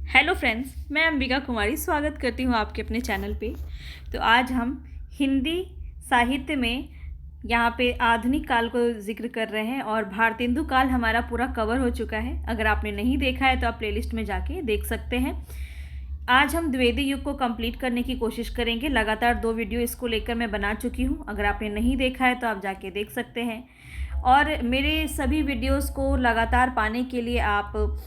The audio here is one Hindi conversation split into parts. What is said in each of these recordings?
हेलो फ्रेंड्स, मैं अंबिका कुमारी स्वागत करती हूँ आपके अपने चैनल पे। तो आज हम हिंदी साहित्य में यहाँ पे आधुनिक काल को जिक्र कर रहे हैं और भारतेंदु काल हमारा पूरा कवर हो चुका है। अगर आपने नहीं देखा है तो आप प्लेलिस्ट में जाके देख सकते हैं। आज हम द्विवेदी युग को कंप्लीट करने की कोशिश करेंगे। लगातार 2 वीडियो इसको लेकर मैं बना चुकी हूँ। अगर आपने नहीं देखा है तो आप जाके देख सकते हैं। और मेरे सभी वीडियोस को लगातार पाने के लिए आप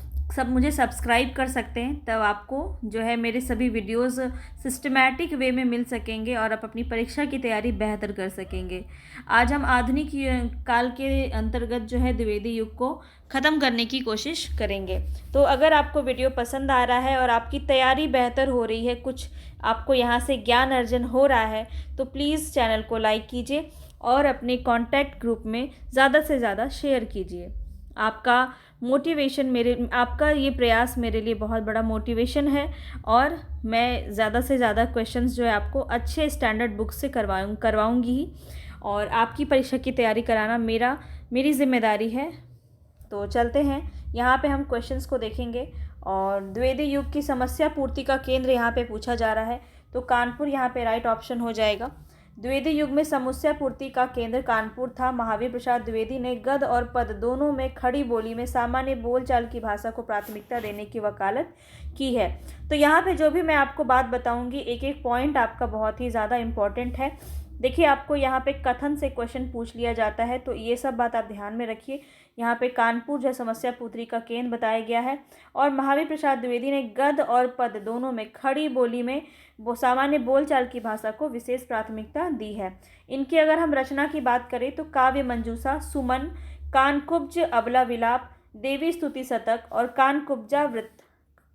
मुझे सब्सक्राइब कर सकते हैं, तब आपको जो है मेरे सभी वीडियोस सिस्टमैटिक वे में मिल सकेंगे और आप अपनी परीक्षा की तैयारी बेहतर कर सकेंगे। आज हम आधुनिक काल के अंतर्गत जो है द्विवेदी युग को ख़त्म करने की कोशिश करेंगे। तो अगर आपको वीडियो पसंद आ रहा है और आपकी तैयारी बेहतर हो रही है, कुछ आपको यहाँ से ज्ञान अर्जन हो रहा है, तो प्लीज़ चैनल को लाइक कीजिए और अपने कॉन्टैक्ट ग्रुप में ज़्यादा से ज़्यादा शेयर कीजिए। आपका ये प्रयास मेरे लिए बहुत बड़ा मोटिवेशन है और मैं ज़्यादा से ज़्यादा क्वेश्चंस जो है आपको अच्छे स्टैंडर्ड बुक से करवाऊँगी ही, और आपकी परीक्षा की तैयारी कराना मेरी जिम्मेदारी है। तो चलते हैं, यहाँ पे हम क्वेश्चंस को देखेंगे। और द्विवेदी युग की समस्या पूर्ति का केंद्र यहाँ पे पूछा जा रहा है, तो कानपुर यहाँ पे राइट ऑप्शन हो जाएगा। द्विवेदी युग में समस्या पूर्ति का केंद्र कानपुर था। महावीर प्रसाद द्विवेदी ने गद्य और पद दोनों में खड़ी बोली में सामान्य बोलचाल की भाषा को प्राथमिकता देने की वकालत की है। तो यहाँ पे जो भी मैं आपको बात बताऊंगी, एक एक पॉइंट आपका बहुत ही ज़्यादा इम्पॉर्टेंट है। देखिए, आपको यहाँ पे कथन से क्वेश्चन पूछ लिया जाता है, तो ये सब बात आप ध्यान में रखिए। यहाँ पे कानपुर जो समस्या पूर्ति का केंद्र बताया गया है, और महावीर प्रसाद द्विवेदी ने गद्य और पद दोनों में खड़ी बोली में वो सामान्य बोलचाल की भाषा को विशेष प्राथमिकता दी है। इनकी अगर हम रचना की बात करें तो काव्य मंजूषा, सुमन, कानकुब्ज, अबला विलाप, देवी स्तुति शतक और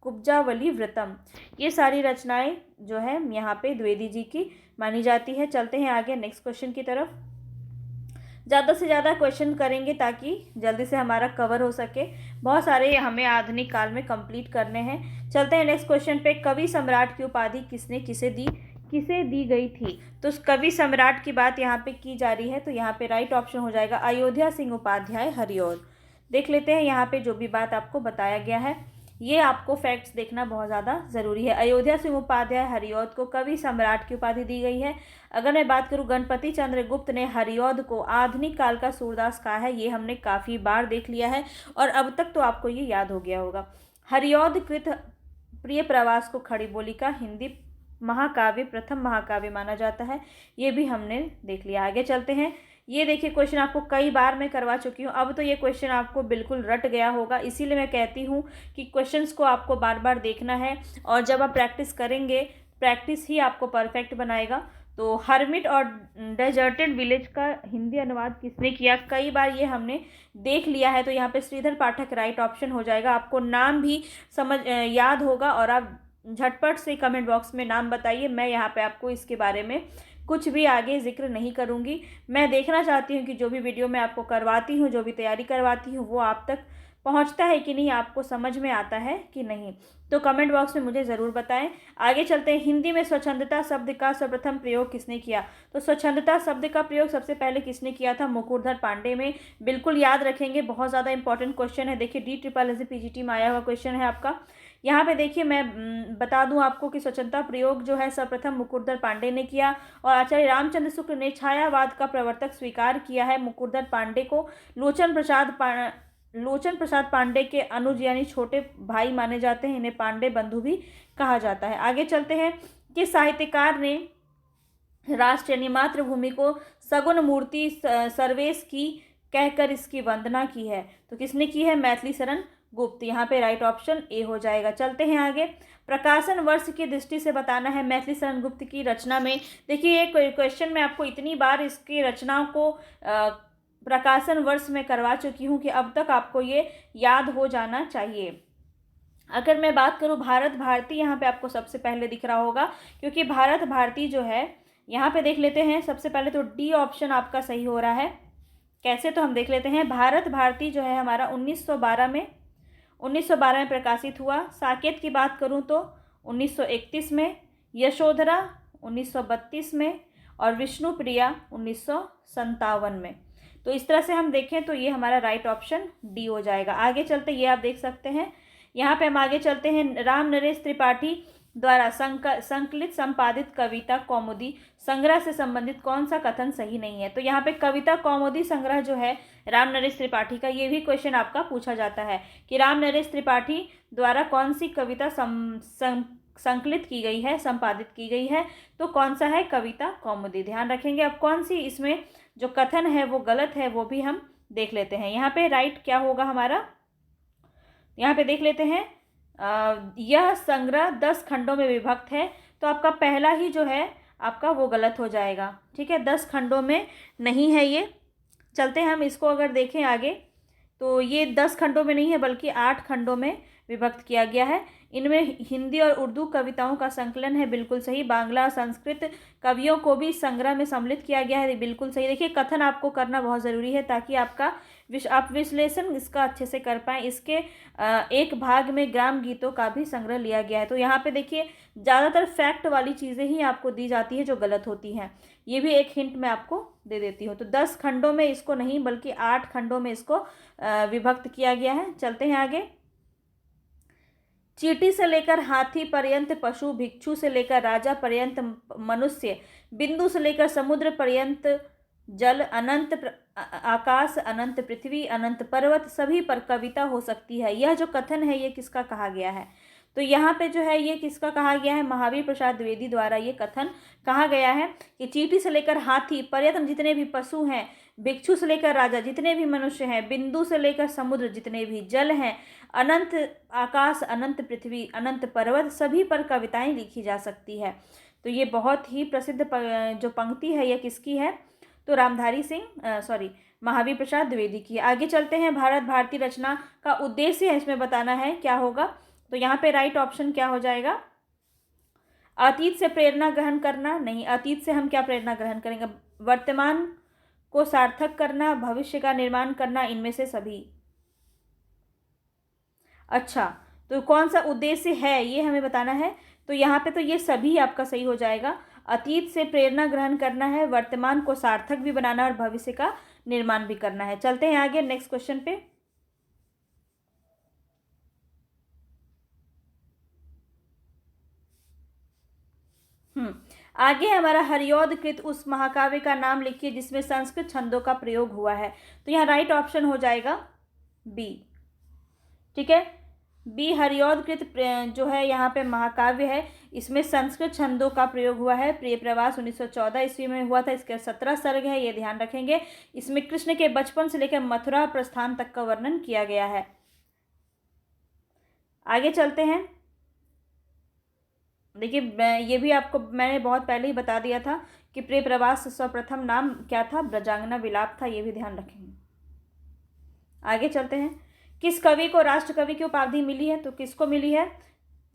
कुब्जावली व्रतम, ये सारी रचनाएं जो है यहाँ पे द्विवेदी जी की मानी जाती है। चलते हैं आगे नेक्स्ट क्वेश्चन की तरफ। ज़्यादा से ज़्यादा क्वेश्चन करेंगे ताकि जल्दी से हमारा कवर हो सके। बहुत सारे हमें आधुनिक काल में कंप्लीट करने हैं। चलते हैं नेक्स्ट क्वेश्चन पे। कवि सम्राट की उपाधि किसे दी गई थी? तो कवि सम्राट की बात यहाँ पे की जा रही है, तो यहाँ पे राइट ऑप्शन हो जाएगा अयोध्या सिंह उपाध्याय हरिऔध। देख लेते हैं यहाँ पे जो भी बात आपको बताया गया है, ये आपको फैक्ट्स देखना बहुत ज़्यादा ज़रूरी है। अयोध्या सिंह उपाध्याय हरिऔध को कवि सम्राट की उपाधि दी गई है। अगर मैं बात करूँ, गणपति चंद्र गुप्त ने हरिऔध को आधुनिक काल का सूरदास कहा है। ये हमने काफ़ी बार देख लिया है और अब तक तो आपको ये याद हो गया होगा। हरिऔध कृत प्रिय प्रवास को खड़ी बोली का हिंदी महाकाव्य, प्रथम महाकाव्य माना जाता है। ये भी हमने देख लिया। आगे चलते हैं। ये देखिए, क्वेश्चन आपको कई बार मैं करवा चुकी हूँ, अब तो ये क्वेश्चन आपको बिल्कुल रट गया होगा। इसीलिए मैं कहती हूँ कि क्वेश्चंस को आपको बार बार देखना है, और जब आप प्रैक्टिस करेंगे, प्रैक्टिस ही आपको परफेक्ट बनाएगा। तो हर्मिट और डेजर्टेड विलेज का हिंदी अनुवाद किसने किया? कई बार ये हमने देख लिया है, तो यहाँ पे श्रीधर पाठक राइट ऑप्शन हो जाएगा। आपको नाम भी याद होगा और आप झटपट से कमेंट बॉक्स में नाम बताइए। मैं यहाँ पे आपको इसके बारे में कुछ भी आगे जिक्र नहीं करूँगी। मैं देखना चाहती हूँ कि जो भी वीडियो मैं आपको करवाती हूँ, जो भी तैयारी करवाती हूँ, वो आप तक पहुँचता है कि नहीं, आपको समझ में आता है कि नहीं। तो कमेंट बॉक्स में मुझे ज़रूर बताएं। आगे चलते हैं। हिंदी में स्वच्छंदता शब्द का सर्वप्रथम प्रयोग किसने किया? तो स्वच्छंदता शब्द का प्रयोग सबसे पहले किसने किया था? मुकुरधर पांडे में। बिल्कुल याद रखेंगे, बहुत ज़्यादा इंपॉर्टेंट क्वेश्चन है। देखिए, DSSS PGT में आया हुआ क्वेश्चन है आपका। यहाँ पे देखिए, मैं बता दूं आपको कि स्वच्छंदता प्रयोग जो है सर्वप्रथम मुकुरधर पांडे ने किया, और आचार्य रामचंद्र शुक्ल ने छायावाद का प्रवर्तक स्वीकार किया है मुकुरधर पांडे को। लोचन प्रसाद पांडे के अनुज यानी छोटे भाई माने जाते हैं। इन्हें पांडे बंधु भी कहा जाता है। आगे चलते हैं। किस साहित्यकार ने राष्ट्र यानी मातृभूमि को सगुण मूर्ति सर्वेश की कहकर इसकी वंदना की है? तो किसने की है? मैथिली शरण गुप्त। यहाँ पे राइट ऑप्शन ए हो जाएगा। चलते हैं आगे। प्रकाशन वर्ष की दृष्टि से बताना है मैथिली शरण गुप्त की रचना में। देखिए, ये क्वेश्चन मैं आपको इतनी बार इसकी रचनाओं को प्रकाशन वर्ष में करवा चुकी हूँ कि अब तक आपको ये याद हो जाना चाहिए। अगर मैं बात करूँ भारत भारती, यहाँ पे आपको सबसे पहले दिख रहा होगा, क्योंकि भारत भारती जो है यहाँ पे देख लेते हैं। सबसे पहले तो डी ऑप्शन आपका सही हो रहा है। कैसे, तो हम देख लेते हैं। भारत भारती जो है हमारा 1912 में प्रकाशित हुआ। साकेत की बात करूं तो 1931 में, यशोधरा 1932 में, और विष्णुप्रिया 1957 में। तो इस तरह से हम देखें तो ये हमारा राइट ऑप्शन डी हो जाएगा। आगे चलते, ये आप देख सकते हैं, यहाँ पे हम आगे चलते हैं। राम नरेश त्रिपाठी द्वारा संकलित संपादित कविता कौमुदी संग्रह से संबंधित कौन सा कथन सही नहीं है। तो यहाँ पे कविता कौमुदी संग्रह जो है राम नरेश त्रिपाठी का, ये भी क्वेश्चन आपका पूछा जाता है कि राम नरेश त्रिपाठी द्वारा कौन सी कविता संकलित की गई है, संपादित की गई है, तो कौन सा है, कविता कौमुदी। ध्यान रखेंगे। अब कौन सी इसमें जो कथन है वो गलत है वो भी हम देख लेते हैं। यहाँ पे राइट क्या होगा हमारा, यहाँ पे देख लेते हैं। यह संग्रह 10 खंडों में विभक्त है, तो आपका पहला ही जो है आपका वो गलत हो जाएगा। ठीक है, 10 खंडों में नहीं है ये। चलते हैं हम इसको अगर देखें आगे, तो ये 10 खंडों में नहीं है बल्कि 8 खंडों में विभक्त किया गया है। इनमें हिंदी और उर्दू कविताओं का संकलन है, बिल्कुल सही। बांग्ला और संस्कृत कवियों को भी संग्रह में सम्मिलित किया गया है, बिल्कुल सही। देखिए, कथन आपको करना बहुत ज़रूरी है ताकि आप विश्लेषण इसका अच्छे से कर पाएँ। इसके एक भाग में ग्राम गीतों का भी संग्रह लिया गया है। तो यहाँ पे देखिए, ज़्यादातर फैक्ट वाली चीज़ें ही आपको दी जाती है जो गलत होती हैं। ये भी एक हिंट मैं आपको दे देती हूँ। तो 10 खंडों में इसको नहीं बल्कि 8 खंडों में इसको विभक्त किया गया है। चलते हैं आगे। चींटी से लेकर हाथी पर्यंत पशु, भिक्षु से लेकर राजा पर्यंत मनुष्य, बिंदु से लेकर समुद्र पर्यंत जल, आकाश, अनंत पृथ्वी, अनंत पर्वत, सभी पर कविता हो सकती है। यह जो कथन है ये किसका कहा गया है, तो यहाँ पे जो है ये किसका कहा गया है, महावीर प्रसाद द्विवेदी द्वारा ये कथन कहा गया है कि चींटी से लेकर हाथी पर्यंत जितने भी पशु हैं, भिक्षु से लेकर राजा जितने भी मनुष्य हैं, बिंदु से लेकर समुद्र जितने भी जल हैं, अनंत आकाश, अनंत पृथ्वी, अनंत पर्वत, सभी पर कविताएं लिखी जा सकती है। तो ये बहुत ही प्रसिद्ध जो पंक्ति है ये किसकी है, तो रामधारी सिंह महावीर प्रसाद द्विवेदी की। आगे चलते हैं। भारत भारती रचना का उद्देश्य है इसमें बताना है, क्या होगा, तो यहाँ पे राइट ऑप्शन क्या हो जाएगा, अतीत से प्रेरणा ग्रहण करना। नहीं, अतीत से हम क्या प्रेरणा ग्रहण करेंगे, वर्तमान को सार्थक करना, भविष्य का निर्माण करना, इनमें से सभी। अच्छा, तो कौन सा उद्देश्य है ये हमें बताना है। तो यहाँ पे तो ये सभी आपका सही हो जाएगा। अतीत से प्रेरणा ग्रहण करना है, वर्तमान को सार्थक भी बनाना और भविष्य का निर्माण भी करना है। चलते हैं आगे नेक्स्ट क्वेश्चन पे। आगे हमारा हरिऔध कृत उस महाकाव्य का नाम लिखिए जिसमें संस्कृत छंदों का प्रयोग हुआ है। तो यहाँ राइट ऑप्शन हो जाएगा बी। ठीक है, बी हरिऔध कृत जो है यहाँ पे महाकाव्य है, इसमें संस्कृत छंदों का प्रयोग हुआ है। प्रिय प्रवास 1914 ईस्वी में हुआ था। इसके 17 सर्ग है, ये ध्यान रखेंगे। इसमें कृष्ण के बचपन से लेकर मथुरा प्रस्थान तक का वर्णन किया गया है। आगे चलते हैं। देखिए, ये भी आपको मैंने बहुत पहले ही बता दिया था कि प्रिय प्रवास सर्वप्रथम नाम क्या था, ब्रजांगना विलाप था, ये भी ध्यान रखेंगे। आगे चलते हैं। किस कवि को राष्ट्र कवि की उपाधि मिली है, तो किसको मिली है,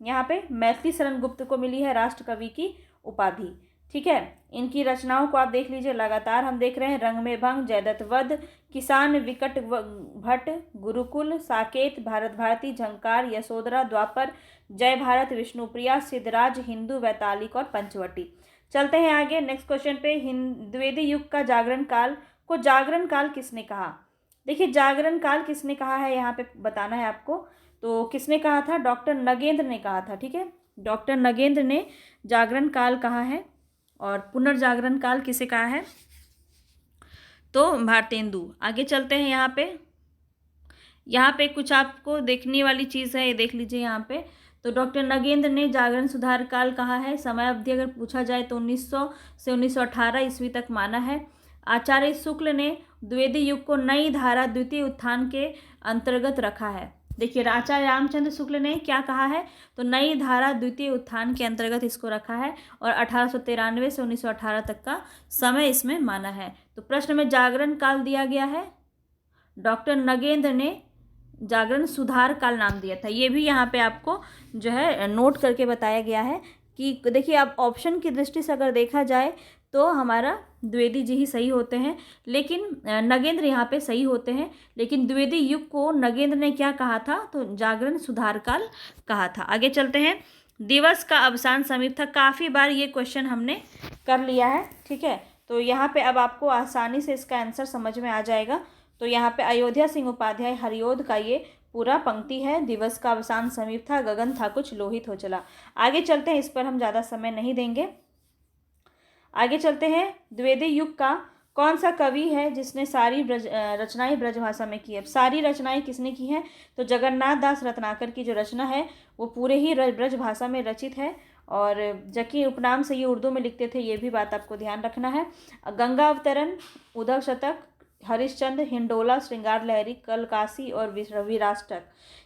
यहाँ पे मैथिली शरण गुप्त को मिली है राष्ट्र कवि की उपाधि। ठीक है, इनकी रचनाओं को आप देख लीजिए, लगातार हम देख रहे हैं। रंग में भंग, जयदत्त वध, किसान विकट भट्ट, गुरुकुल, साकेत, भारत भारती, झंकार, यशोधरा, द्वापर, जय भारत, विष्णुप्रिया, सिद्धराज, हिंदू, वैतालिक और पंचवटी। चलते हैं आगे नेक्स्ट क्वेश्चन पे। द्विवेदी युग का जागरण काल किसने कहा। देखिए, जागरण काल किसने कहा है यहाँ पे बताना है आपको। तो किसने कहा था, डॉक्टर नगेंद्र ने कहा था। ठीक है, डॉक्टर नगेंद्र ने जागरण काल कहा है। और पुनर्जागरण काल किसे कहा है, तो भारतेंदु। आगे चलते हैं। यहाँ पे कुछ आपको देखने वाली चीज़ है, ये देख लीजिए यहाँ पे। तो डॉक्टर नगेंद्र ने जागरण सुधार काल कहा है। समय अवधि अगर पूछा जाए तो 1900 से 1918 ईस्वी तक माना है। आचार्य शुक्ल ने द्विवेदी युग को नई धारा द्वितीय उत्थान के अंतर्गत रखा है। देखिए, आचार्य रामचंद्र शुक्ल ने क्या कहा है, तो नई धारा द्वितीय उत्थान के अंतर्गत इसको रखा है और 1893 से 1918 तक का समय इसमें माना है। तो प्रश्न में जागरण काल दिया गया है, डॉक्टर नगेंद्र ने जागरण सुधार काल नाम दिया था। ये भी यहाँ पे आपको जो है नोट करके बताया गया है कि देखिए, आप ऑप्शन की दृष्टि से अगर देखा जाए तो हमारा द्विवेदी जी ही सही होते हैं, लेकिन नगेंद्र यहाँ पे सही होते हैं। लेकिन द्विवेदी युग को नगेंद्र ने क्या कहा था, तो जागरण सुधार काल कहा था। आगे चलते हैं। दिवस का अवसान समीप था। काफ़ी बार ये क्वेश्चन हमने कर लिया है। ठीक है, तो यहाँ पे अब आपको आसानी से इसका आंसर समझ में आ जाएगा। तो यहाँ पे अयोध्या सिंह उपाध्याय हरिऔध का ये पूरा पंक्ति है। दिवस का अवसान समीप था, गगन था कुछ लोहित हो चला। आगे चलते हैं, इस पर हम ज़्यादा समय नहीं देंगे। आगे चलते हैं, द्विवेदी युग का कौन सा कवि है जिसने सारी रचनाएं ब्रजभाषा में की है। अब सारी रचनाएं किसने की हैं, तो जगन्नाथ दास रत्नाकर की जो रचना है वो पूरे ही ब्रजभाषा में रचित है। और जबकि उपनाम से ये उर्दू में लिखते थे, ये भी बात आपको ध्यान रखना है। गंगा अवतरण, उद्धव शतक, हरिश्चंद्र, हिंडोला, श्रृंगार लहरी, कलकासी और विराष्टक,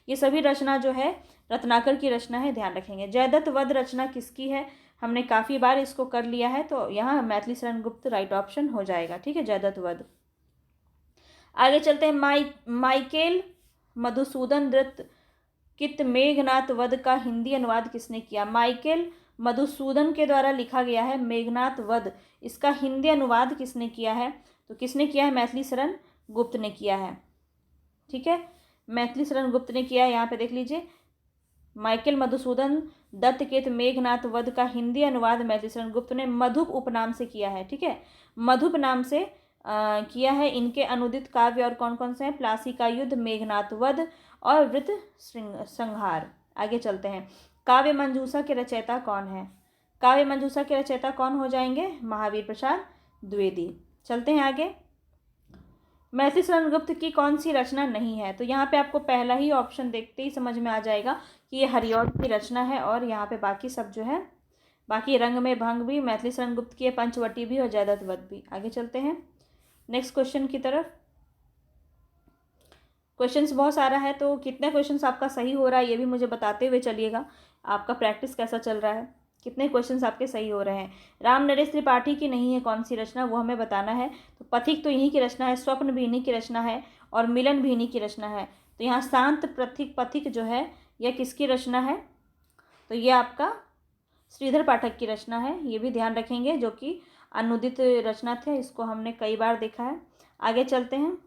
ये सभी रचना जो है रत्नाकर की रचना है, ध्यान रखेंगे। जयदत्त वध रचना किसकी है, हमने काफ़ी बार इसको कर लिया है, तो यहाँ मैथिली शरण गुप्त राइट ऑप्शन हो जाएगा। ठीक है, जयदत्त वध। आगे चलते हैं, माइकेल मधुसूदन दत्त कित मेघनाथ वध का हिंदी अनुवाद किसने किया। माइकेल मधुसूदन के द्वारा लिखा गया है मेघनाथ वध, इसका हिंदी अनुवाद किसने किया है, तो किसने किया है, मैथिली शरण गुप्त ने किया है। ठीक है, मैथिली शरण गुप्त ने किया है। यहाँ पे देख लीजिए, माइकेल मधुसूदन दत्त के मेघनाथ वध का हिंदी अनुवाद मैथिली शरण गुप्त ने मधुप उपनाम से किया है। ठीक है, मधुप नाम से किया है। इनके अनुदित काव्य और कौन कौन से हैं, प्लासी का युद्ध, मेघनाथ वध और वृत्त संहार। आगे चलते हैं, काव्य मंजूषा के रचयिता कौन है। काव्य मंजूषा के रचयिता कौन हो जाएंगे, महावीर प्रसाद द्विवेदी। चलते हैं आगे, मैथिली शरण गुप्त की कौन सी रचना नहीं है, तो यहाँ पे आपको पहला ही ऑप्शन देखते ही समझ में आ जाएगा कि ये हरिऔध की रचना है। और यहाँ पे बाकी सब जो है, बाकी रंग में भंग भी मैथिली शरण गुप्त की है, पंचवटी भी और जयदत्त वध भी। आगे चलते हैं नेक्स्ट क्वेश्चन की तरफ। क्वेश्चंस बहुत सारा है, तो कितने क्वेश्चंस आपका सही हो रहा है ये भी मुझे बताते हुए चलिएगा। आपका प्रैक्टिस कैसा चल रहा है, कितने क्वेश्चंस आपके सही हो रहे हैं। राम नरेश त्रिपाठी की नहीं है कौन सी रचना, वो हमें बताना है। तो पथिक तो इन्हीं की रचना है, स्वप्न भी इन्हीं की रचना है और मिलन भी इन्हीं की रचना है। तो यहाँ शांत पथिक जो है यह किसकी रचना है, तो ये आपका श्रीधर पाठक की रचना है, ये भी ध्यान रखेंगे, जो कि अनुदित रचना थे, इसको हमने कई बार देखा है। आगे चलते हैं,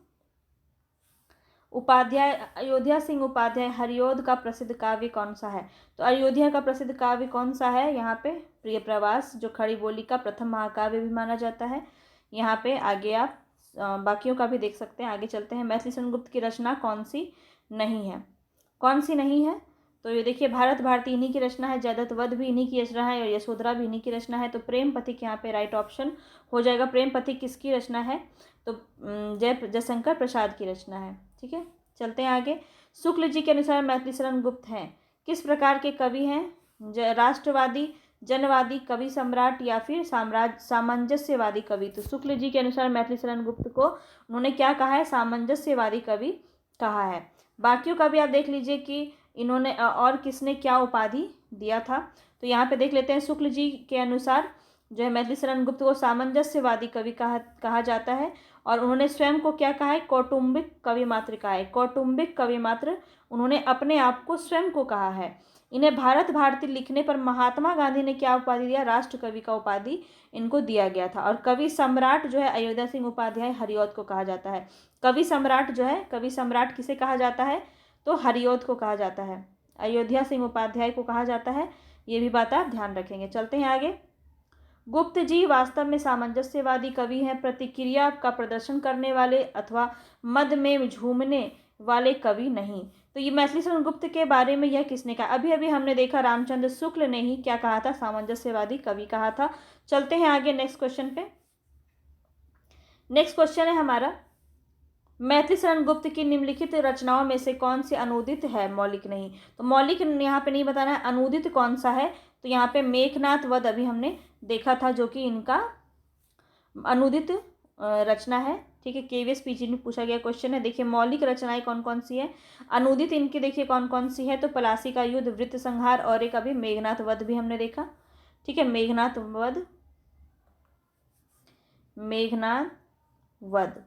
उपाध्याय अयोध्या सिंह उपाध्याय हरिऔध का प्रसिद्ध काव्य कौन सा है, तो अयोध्या का प्रसिद्ध काव्य कौन सा है, यहाँ पे प्रिय प्रवास, जो खड़ी बोली का प्रथम महाकाव्य भी माना जाता है। यहाँ पे आगे आप बाकियों का भी देख सकते हैं। आगे चलते हैं, मैथिली शरण गुप्त की रचना कौन सी नहीं है, कौन सी नहीं है, तो ये देखिए भारत भारती इन्हीं की रचना है, जयदत्त वध भी इन्हीं की रचना है और यशोधरा भी इन्हीं की रचना है। तो प्रेम पथिक यहाँ पे राइट ऑप्शन हो जाएगा। प्रेम पथिक किसकी रचना है, तो जयशंकर प्रसाद की रचना है। ठीक है, चलते हैं आगे। शुक्ल जी के अनुसार मैथिली शरण गुप्त हैं किस प्रकार के कवि हैं, राष्ट्रवादी, जनवादी, कवि सम्राट या फिर सामंजस्यवादी कवि। तो शुक्ल जी के अनुसार मैथिली शरण गुप्त को उन्होंने क्या कहा है, सामंजस्यवादी कवि कहा है। बाकियों का भी आप देख लीजिए कि इन्होंने और किसने क्या उपाधि दिया था। तो यहाँ पे देख लेते हैं, शुक्ल जी के अनुसार जो है मैथिली शरण गुप्त को सामंजस्यवादी कवि कहा जाता है। और उन्होंने स्वयं को क्या कहा है, कौटुंबिक कवि मात्र कहा है। कौटुंबिक कवि मात्र उन्होंने अपने आप को स्वयं को कहा है। इन्हें भारत भारती लिखने पर महात्मा गांधी ने क्या उपाधि दिया, राष्ट्र कवि का उपाधि इनको दिया गया था। और कवि सम्राट जो है अयोध्या सिंह उपाध्याय हरिऔध को कहा जाता है। कवि सम्राट जो है, कवि सम्राट किसे कहा जाता है, तो हरिऔध को कहा जाता है, अयोध्या सिंह उपाध्याय को कहा जाता है। ये भी बात आप ध्यान रखेंगे। चलते हैं आगे। गुप्त जी वास्तव में सामंजस्यवादी कवि हैं, प्रतिक्रिया का प्रदर्शन करने वाले अथवा मद में झूमने वाले कवि नहीं। तो ये मैथिली शरण गुप्त के बारे में यह किसने कहा, अभी अभी हमने देखा रामचंद्र शुक्ल ने ही क्या कहा था, सामंजस्यवादी कवि कहा था। चलते हैं आगे नेक्स्ट क्वेश्चन पे। नेक्स्ट क्वेश्चन है हमारा, मैथिली शरण गुप्त की निम्नलिखित रचनाओं में से कौन सी अनुदित है, मौलिक नहीं। तो मौलिक यहाँ पे नहीं बताना है, अनुदित कौन सा है, तो यहाँ पे मेघनाथ वध अभी हमने देखा था, जो कि इनका अनुदित रचना है। ठीक है, केवीएस पीजी में पूछा गया क्वेश्चन है। देखिए मौलिक रचनाएं कौन कौन सी है, अनुदित इनकी देखिए कौन कौन सी है, तो पलासी का युद्ध, वृत्त संहार और एक अभी मेघनाथ वध भी हमने देखा। ठीक है, मेघनाथ वध।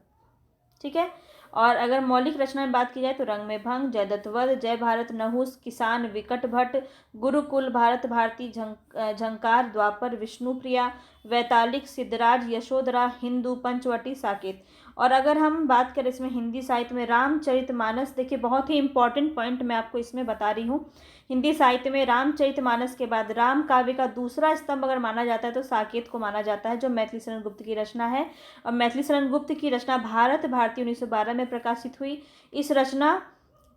ठीक है, और अगर मौलिक रचना में बात की जाए तो रंग में भंग, जयदत्त वध, जय भारत, नहुस, किसान, विकट भट्ट, गुरुकुल, भारत भारती, झंकार, द्वापर, विष्णुप्रिया, वैतालिक, सिद्धराज, यशोधरा, हिंदू, पंचवटी, साकेत। और अगर हम बात करें इसमें हिंदी साहित्य में रामचरितमानस, देखिए बहुत ही इंपॉर्टेंट पॉइंट मैं आपको इसमें बता रही हूँ। हिंदी साहित्य में रामचरितमानस के बाद राम काव्य का दूसरा स्तंभ अगर माना जाता है तो साकेत को माना जाता है, जो मैथिली शरण गुप्त की रचना है। और मैथिली शरण गुप्त की रचना भारत भारती 1912 में प्रकाशित हुई। इस रचना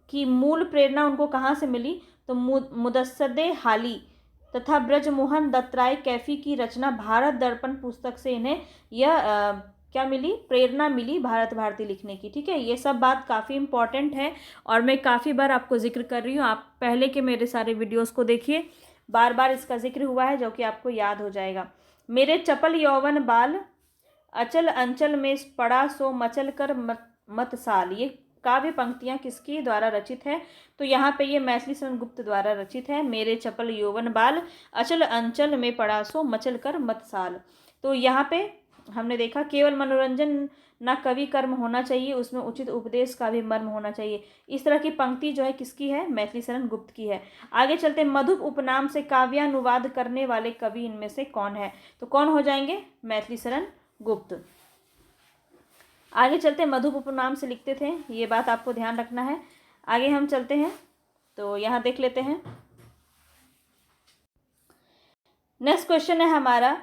की मूल प्रेरणा उनको कहाँ से मिली? तो मुदस्सदे हाली तथा ब्रजमोहन दत्तराय कैफी की रचना भारत दर्पण पुस्तक से इन्हें यह क्या मिली? प्रेरणा मिली भारत भारती लिखने की। ठीक है, ये सब बात काफ़ी इंपॉर्टेंट है और मैं काफ़ी बार आपको जिक्र कर रही हूँ। आप पहले के मेरे सारे वीडियोस को देखिए, बार बार इसका जिक्र हुआ है जो कि आपको याद हो जाएगा। मेरे चपल यौवन बाल अचल अंचल में पड़ा सो मचल कर मत साल, ये काव्य पंक्तियां किसकी द्वारा रचित है? तो यहाँ पे ये मैथिली शरण गुप्त द्वारा रचित है। मेरे चपल यौवन बाल अचल अंचल में पड़ा सो मचल कर मत साल। तो यहाँ पे हमने देखा केवल मनोरंजन ना कवि कर्म होना चाहिए, उसमें उचित उपदेश का भी मर्म होना चाहिए। इस तरह की पंक्ति जो है किसकी है? मैथिली शरण गुप्त की है। आगे चलते, मधुप उपनाम से काव्यानुवाद करने वाले कवि इनमें से कौन है? तो कौन हो जाएंगे? मैथिली शरण गुप्त। आगे चलते, मधुप उपनाम से लिखते थे, ये बात आपको ध्यान रखना है। आगे हम चलते हैं तो यहाँ देख लेते हैं। नेक्स्ट क्वेश्चन है हमारा,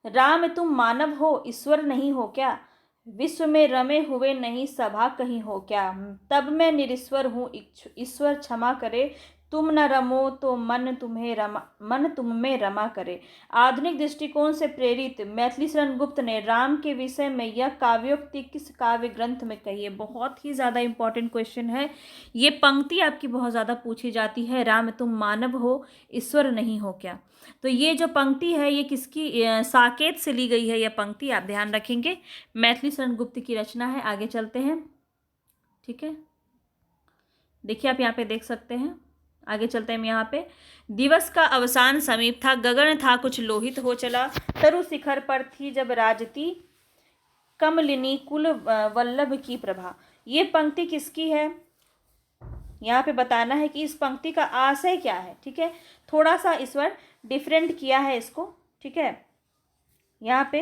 राम तुम मानव हो ईश्वर नहीं हो क्या? विश्व में रमे हुए नहीं सभा कहीं हो क्या? तब मैं निरीश्वर हूँ ईश्वर क्षमा करे, तुम न रमो तो मन तुम में रमा करे। आधुनिक दृष्टिकोण से प्रेरित मैथिली शरण गुप्त ने राम के विषय में यह काव्योक्ति किस काव्य ग्रंथ में कही है? बहुत ही ज़्यादा इंपॉर्टेंट क्वेश्चन है। ये पंक्ति आपकी बहुत ज़्यादा पूछी जाती है, राम तुम मानव हो ईश्वर नहीं हो क्या? तो ये जो पंक्ति है ये किसकी? साकेत से ली गई है। यह पंक्ति आप ध्यान रखेंगे, मैथिली शरण गुप्त की रचना है। आगे चलते हैं। ठीक है, देखिए आप यहाँ पे देख सकते हैं। आगे चलते हैं हम यहाँ पे, दिवस का अवसान समीप था, गगन था कुछ लोहित हो चला, तरु शिखर पर थी जब राजती कमलिनी कुल वल्लभ की प्रभा। ये पंक्ति किसकी है? यहाँ पे बताना है कि इस पंक्ति का आशय क्या है। ठीक है, थोड़ा सा इस बार डिफरेंट किया है इसको। ठीक है, यहाँ पे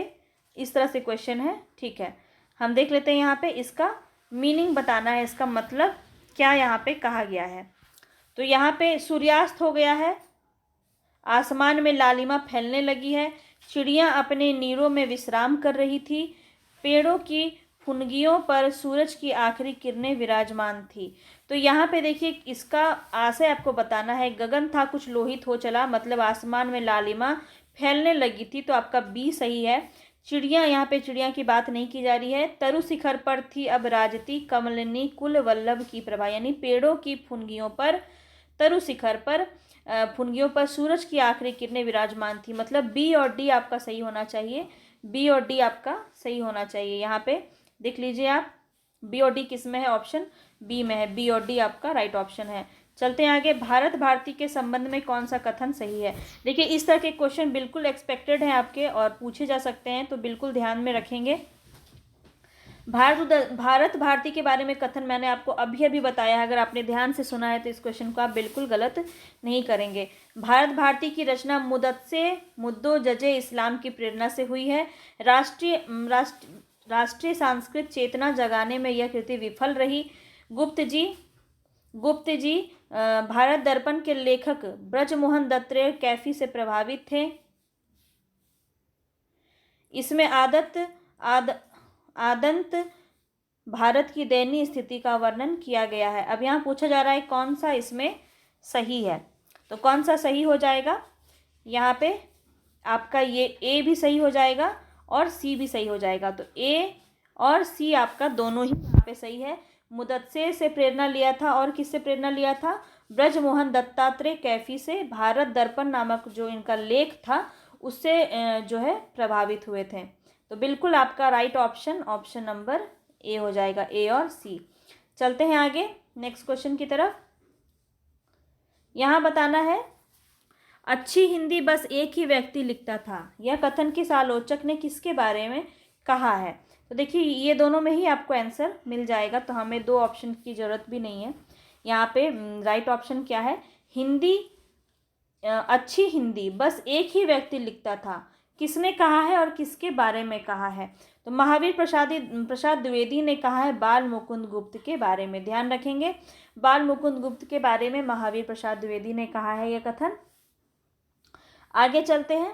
इस तरह से क्वेश्चन है। ठीक है, हम देख लेते हैं यहाँ पे इसका मीनिंग बताना है, इसका मतलब क्या यहाँ पे कहा गया है। तो यहाँ पे सूर्यास्त हो गया है, आसमान में लालिमा फैलने लगी है, चिड़ियाँ अपने नीरों में विश्राम कर रही थी, पेड़ों की फुनगियों पर सूरज की आखिरी किरणें विराजमान थी। तो यहाँ पे देखिए इसका आशय आपको बताना है, गगन था कुछ लोहित हो चला, मतलब आसमान में लालिमा फैलने लगी थी, तो आपका बी सही है। चिड़ियाँ, यहाँ पे चिड़ियाँ की बात नहीं की जा रही है। तरु शिखर पर थी अब राजती कमलिनी कुल वल्लभ की प्रभा, यानी पेड़ों की फुनगियों पर, तरु शिखर पर फुनगियों पर सूरज की आखिरी किरणें विराजमान थी, मतलब बी और डी आपका सही होना चाहिए। बी और डी आपका सही होना चाहिए। यहाँ पे देख लीजिए आप, बी और डी किस में है? ऑप्शन बी में है। बी और डी आपका राइट ऑप्शन है। चलते हैं आगे, भारत भारती के संबंध में कौन सा कथन सही है? देखिए इस तरह के क्वेश्चन बिल्कुल एक्सपेक्टेड हैं आपके और पूछे जा सकते हैं, तो बिल्कुल ध्यान में रखेंगे। भारत भारती के बारे में कथन मैंने आपको अभी अभी बताया है, अगर आपने ध्यान से सुना है तो इस क्वेश्चन को आप बिल्कुल गलत नहीं करेंगे। भारत भारती की रचना मुद्दो जजे इस्लाम की प्रेरणा से हुई है। राष्ट्रीय सांस्कृतिक चेतना जगाने में यह कृति विफल रही। गुप्त जी भारत दर्पण के लेखक ब्रजमोहन दत्तरेय कैफी से प्रभावित थे। इसमें आदंत भारत की दयनीय स्थिति का वर्णन किया गया है। अब यहाँ पूछा जा रहा है कौन सा इसमें सही है, तो कौन सा सही हो जाएगा? यहाँ पे आपका ये ए भी सही हो जाएगा और सी भी सही हो जाएगा। तो ए और सी आपका दोनों ही यहाँ पे सही है। मुदस्से से प्रेरणा लिया था, और किससे प्रेरणा लिया था? ब्रजमोहन दत्तात्रेय कैफी से भारत दर्पण नामक जो इनका लेख था उससे जो है प्रभावित हुए थे। तो बिल्कुल आपका right option option number A हो जाएगा, ए और सी। चलते हैं आगे नेक्स्ट क्वेश्चन की तरफ। यहाँ बताना है, अच्छी हिंदी बस एक ही व्यक्ति लिखता था, यह कथन किस आलोचक ने किसके बारे में कहा है? तो देखिए ये दोनों में ही आपको आंसर मिल जाएगा, तो हमें दो ऑप्शन की ज़रूरत भी नहीं है। यहाँ पे राइट ऑप्शन क्या है? अच्छी हिंदी बस एक ही व्यक्ति लिखता था, किसने कहा है और किसके बारे में कहा है? तो महावीर प्रसाद द्विवेदी ने कहा है बाल मुकुंद गुप्त के बारे में। ध्यान रखेंगे, बाल मुकुंद गुप्त के बारे में महावीर प्रसाद द्विवेदी ने कहा है यह कथन। आगे चलते हैं।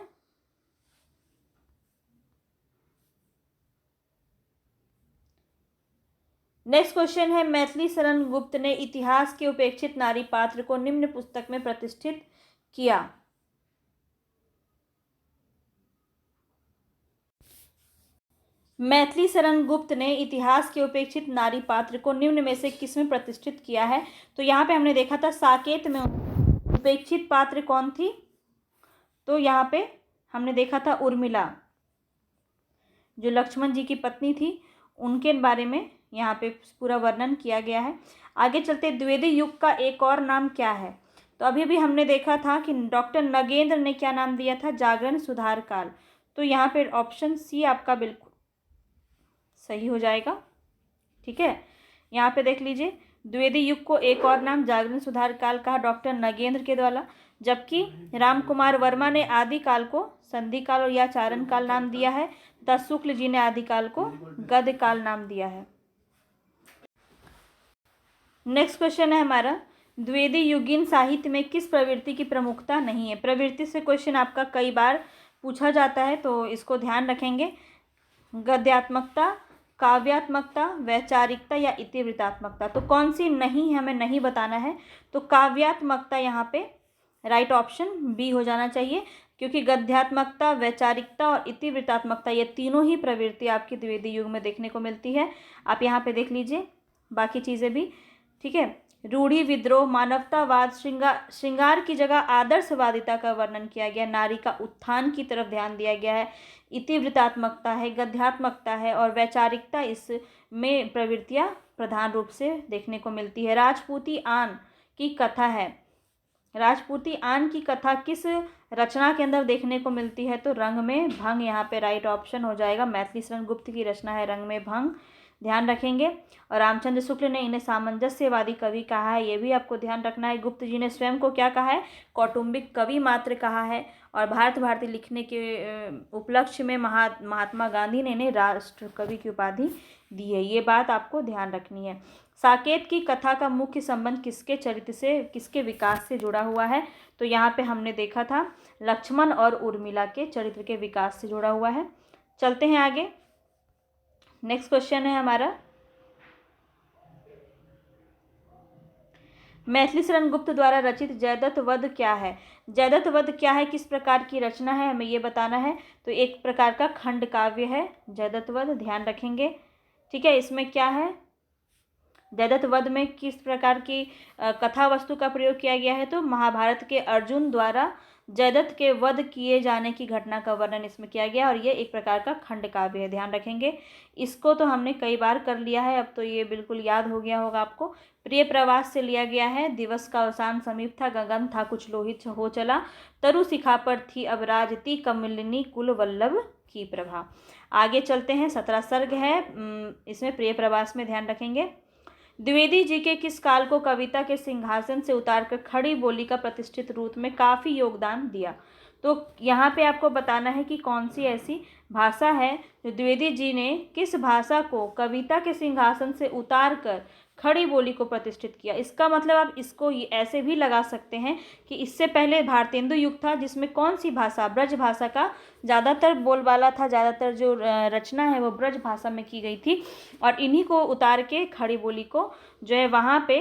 नेक्स्ट क्वेश्चन है, मैथिली शरण गुप्त ने इतिहास के उपेक्षित नारी पात्र को निम्न पुस्तक में प्रतिष्ठित किया। मैथिली शरण गुप्त ने इतिहास के उपेक्षित नारी पात्र को निम्न में से किस में प्रतिष्ठित किया है? तो यहाँ पे हमने देखा था साकेत में उपेक्षित पात्र कौन थी? तो यहाँ पे हमने देखा था उर्मिला, जो लक्ष्मण जी की पत्नी थी, उनके बारे में यहाँ पे पूरा वर्णन किया गया है। आगे चलते, द्विवेदी युग का एक और नाम क्या है? तो अभी भी हमने देखा था कि डॉक्टर नगेंद्र ने क्या नाम दिया था? जागरण सुधार काल। तो यहाँ पे ऑप्शन सी आपका बिल्कुल सही हो जाएगा। ठीक है, यहाँ पे देख लीजिए, द्विवेदी युग को एक और नाम जागरण सुधार काल कहा डॉक्टर नगेंद्र के द्वारा, जबकि राम कुमार वर्मा ने आदि काल को संधि काल या चारण काल नाम दिया है तथा शुक्ल जी ने आदि काल को गद्य काल नाम दिया है। नेक्स्ट क्वेश्चन है हमारा, द्विवेदी युगीन साहित्य में किस प्रवृत्ति की प्रमुखता नहीं है? प्रवृत्ति से क्वेश्चन आपका कई बार पूछा जाता है, तो इसको ध्यान रखेंगे। गद्यात्मकता, काव्यात्मकता, वैचारिकता या इतिवृत्तात्मकता। तो कौन सी नहीं है, हमें नहीं बताना है। तो काव्यात्मकता यहाँ पे राइट ऑप्शन बी हो जाना चाहिए, क्योंकि गद्यात्मकता, वैचारिकता और इतिवृत्तात्मकता ये तीनों ही प्रवृत्ति आपकी द्विवेदी युग में देखने को मिलती है। आप यहाँ पे देख लीजिए बाकी चीज़ें भी। ठीक है, रूढ़ी, विद्रोह, मानवतावाद, श्रृंगार की जगह आदर्शवादिता का वर्णन किया गया, नारी का उत्थान की तरफ ध्यान दिया गया है, इतिवृत्तात्मकता है, गद्यात्मकता है और वैचारिकता इसमें प्रवृत्तियाँ प्रधान रूप से देखने को मिलती है। राजपूती आन की कथा है, राजपूती आन की कथा किस रचना के अंदर देखने को मिलती है? तो रंग में भंग यहाँ पे राइट ऑप्शन हो जाएगा। मैथिली शरण गुप्त की रचना है रंग में भंग, ध्यान रखेंगे। और रामचंद्र शुक्ल ने इन्हें सामंजस्यवादी कवि कहा है, ये भी आपको ध्यान रखना है। गुप्त जी ने स्वयं को क्या कहा है? कौटुंबिक कवि मात्र कहा है। और भारत भारती लिखने के उपलक्ष्य में महात्मा गांधी ने इन्हें राष्ट्र कवि की उपाधि दी है, ये बात आपको ध्यान रखनी है। साकेत की कथा का मुख्य संबंध किसके चरित्र से, किसके विकास से जुड़ा हुआ है? तो यहाँ पे हमने देखा था लक्ष्मण और उर्मिला के चरित्र के विकास से जुड़ा हुआ है। चलते हैं आगे, नेक्स्ट क्वेश्चन है हमारा, मैथिली शरण गुप्त द्वारा रचित जयद्रथ वध क्या है? जयद्रथ वध क्या है, किस प्रकार की रचना है, हमें ये बताना है। तो एक प्रकार का खंड काव्य है जयद्रथ वध, ध्यान रखेंगे। ठीक है, इसमें क्या है, जयद्रथ वध में किस प्रकार की कथा वस्तु का प्रयोग किया गया है? तो महाभारत के अर्जुन द्वारा जयद्रथ के वध किए जाने की घटना का वर्णन इसमें किया गया, और ये एक प्रकार का खंड काव्य है, ध्यान रखेंगे। इसको तो हमने कई बार कर लिया है, अब तो ये बिल्कुल याद हो गया होगा आपको। प्रिय प्रवास से लिया गया है, दिवस का अवसान समीप था, गगन था कुछ लोहित हो चला, तरु शिखा पर थी अब राजती, कमलिनी कुल वल्लभ की प्रभा। आगे चलते हैं, 17 सर्ग है इसमें प्रिय प्रवास में, ध्यान रखेंगे। द्विवेदी जी के किस काल को कविता के सिंहासन से उतारकर खड़ी बोली का प्रतिष्ठित रूप में काफ़ी योगदान दिया? तो यहाँ पे आपको बताना है कि कौन सी ऐसी भाषा है जो द्विवेदी जी ने किस भाषा को कविता के सिंहासन से उतारकर खड़ी बोली को प्रतिष्ठित किया। इसका मतलब आप इसको ऐसे भी लगा सकते हैं कि इससे पहले भारतेंदु युग था, जिसमें कौन सी भाषा, ब्रज भाषा का ज़्यादातर बोलबाला था, ज़्यादातर जो रचना है वो ब्रज भाषा में की गई थी, और इन्हीं को उतार के खड़ी बोली को जो है वहाँ पे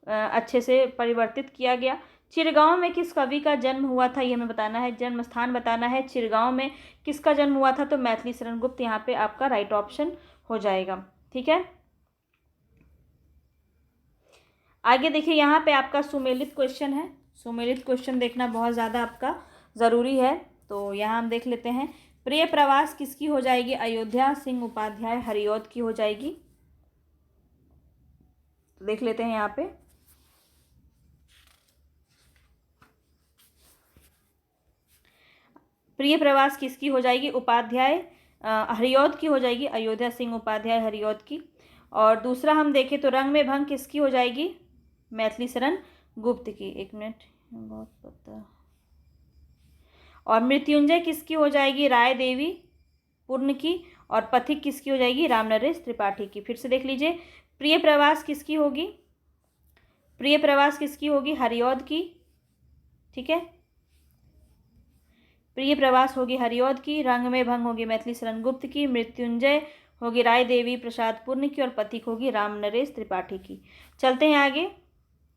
अच्छे से परिवर्तित किया गया। चिरगांव में किस कवि का जन्म हुआ था, ये हमें बताना है, जन्म स्थान बताना है। चिरगांव में किसका जन्म हुआ था? तो मैथिली शरण गुप्त यहाँ पे आपका राइट ऑप्शन हो जाएगा। ठीक है, आगे देखिए, यहाँ पे आपका सुमेलित क्वेश्चन है। सुमेलित क्वेश्चन देखना बहुत ज़्यादा आपका ज़रूरी है, तो यहाँ हम देख लेते हैं। प्रिय प्रवास किसकी हो जाएगी? अयोध्या सिंह उपाध्याय हरिऔध की हो जाएगी। देख लेते हैं यहाँ पे, प्रिय प्रवास किसकी हो जाएगी? उपाध्याय हरिऔध की हो जाएगी, अयोध्या सिंह उपाध्याय हरिऔध की। और दूसरा हम देखें तो रंग में भंग किसकी हो जाएगी? मैथिली शरण गुप्त की। एक मिनट, बहुत पता। और मृत्युंजय किसकी हो जाएगी? राय देवी पूर्ण की। और पथिक किसकी हो जाएगी? रामनरेश त्रिपाठी की। फिर से देख लीजिए, प्रिय प्रवास किसकी होगी? प्रिय प्रवास किसकी होगी? हरिऔध की। ठीक है, प्रिय प्रवास होगी हरिऔध की। रंग में भंग होगी मैथिली शरण गुप्त की। मृत्युंजय होगी राय देवी प्रसाद पूर्ण की और पथिक होगी राम नरेश त्रिपाठी की। चलते हैं आगे,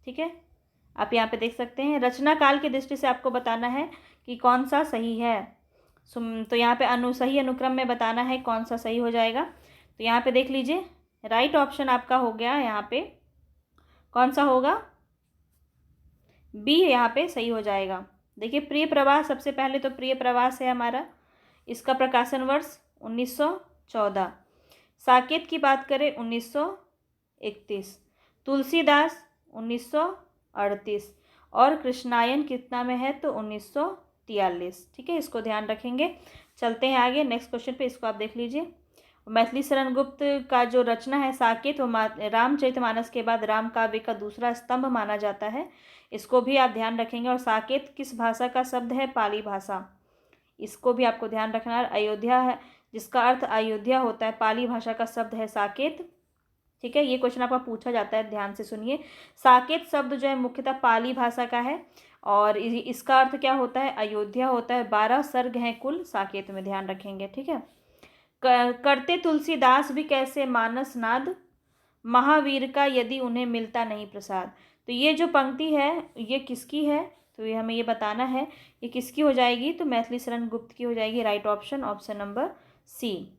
ठीक है। आप यहाँ पे देख सकते हैं रचना काल की दृष्टि से आपको बताना है कि कौन सा सही है। तो यहाँ पे सही अनुक्रम में बताना है कौन सा सही हो जाएगा। तो यहाँ पे देख लीजिए, राइट ऑप्शन आपका हो गया यहाँ पे, कौन सा होगा, बी यहाँ पे सही हो जाएगा। देखिए प्रिय प्रवास, सबसे पहले तो प्रिय प्रवास है हमारा, इसका प्रकाशन वर्ष 1914। साकेत की बात करें 1931, तुलसीदास 1938 और कृष्णायन कितना में है तो 1943। ठीक है, इसको ध्यान रखेंगे। चलते हैं आगे नेक्स्ट क्वेश्चन पे, इसको आप देख लीजिए। मैथिली शरण गुप्त का जो रचना है साकेत, वो रामचरितमानस के बाद राम काव्य का दूसरा स्तंभ माना जाता है। इसको भी आप ध्यान रखेंगे। और साकेत किस भाषा का शब्द है, पाली भाषा, इसको भी आपको ध्यान रखना है। अयोध्या है, जिसका अर्थ अयोध्या होता है, पाली भाषा का शब्द है साकेत। ठीक है, ये क्वेश्चन आपका पूछा जाता है, ध्यान से सुनिए। साकेत शब्द जो है मुख्यतः पाली भाषा का है और इसका अर्थ क्या होता है, अयोध्या होता है। 12 सर्ग हैं कुल साकेत में, ध्यान रखेंगे। ठीक है, करते तुलसीदास भी कैसे मानस नाद, महावीर का यदि उन्हें मिलता नहीं प्रसाद। तो ये जो पंक्ति है ये किसकी है, तो ये हमें ये बताना है ये किसकी हो जाएगी, तो मैथिली शरण गुप्त की हो जाएगी। Right option, option number C.